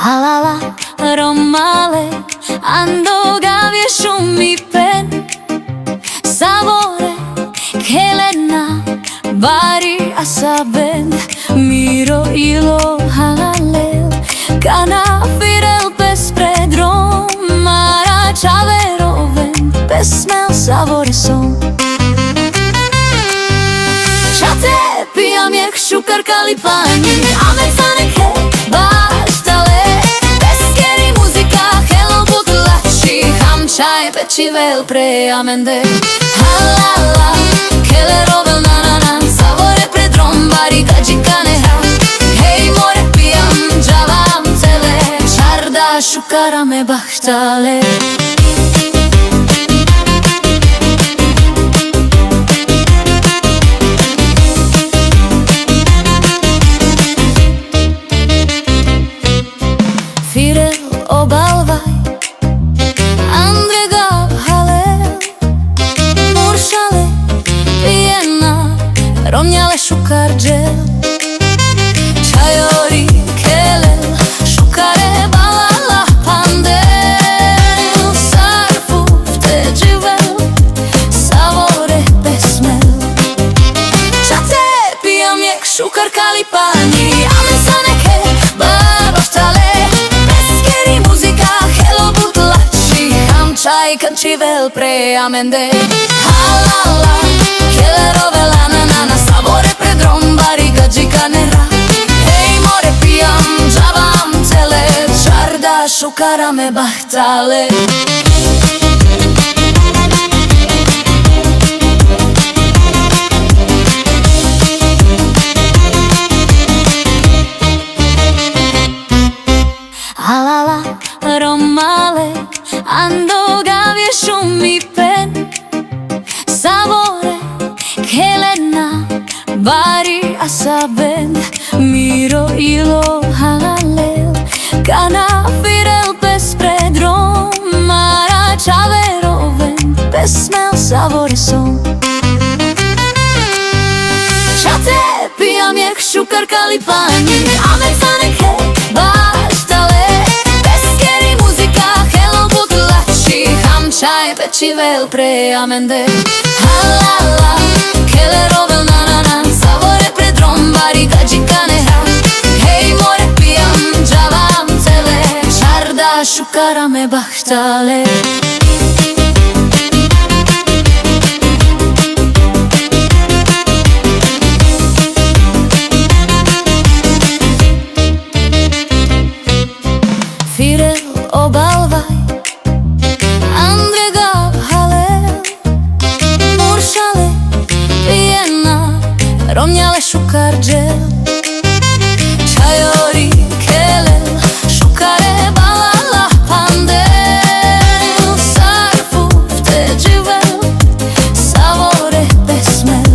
Halala, romale, andogavie shumi pen Savore, Helena, bari asaben Miro ilo halal, cana firel pes predrom Mara chaveroven, pesmel savore son Čate, pijam jak šukar kalipani Amecanek he, baštale Peskeri muzika, hello butlači Hamčaj, pečivel pre amende Halala, kelerovel na Savore predrom, bari gađika neha Hej, more pijam, džavam cele Čarda šukara me baštale Firel obalvaj, Andregav halel Muršale, Vijena, Romnjale šukar džel Čajori, kelel, šukare balala pandel Sarfu te dživel, savore pesmel Čate, pijam jak šukar kalipani Amesanek he, baštale Čaj kančivel pre amende Halala, kelerovela na Savore predrom, bari gađika nera Hej, more pijam, džavam cele Čarda šukara me bahtale Halala, romale, andogavie šumi pen Savore, Helena, bari asaben Miro ilo halal, cana firel pes predrom Mara chaveroven, pesmel savore son Čate, pijam jak šukar kalipani Amecanek he, baštale Peskeri muzika, hello butlači Hamčaj, pečivel pre amende Halala, kelerovel na Savore predrom, bari gađika neha Hej, more pijam, džavam cele Čarda šukara me bahtale Firel obalvaj, Andregav halel Muršale, Vijena, Romnjale šukar džel Čajori, kelel, šukare balala pandel Sarfu te dživel, savore pesmel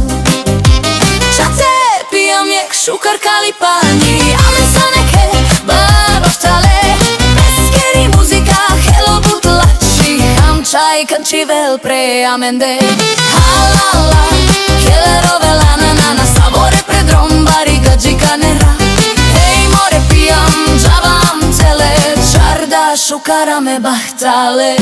Čate, pijam jak šukar kalipani Amesanek he, baštale Čaj kančivel pre amende Halala, kelerovela na Savore predrom, bari gađika nera Hej, more pijam, džavam cele Čarda šukara me bahtale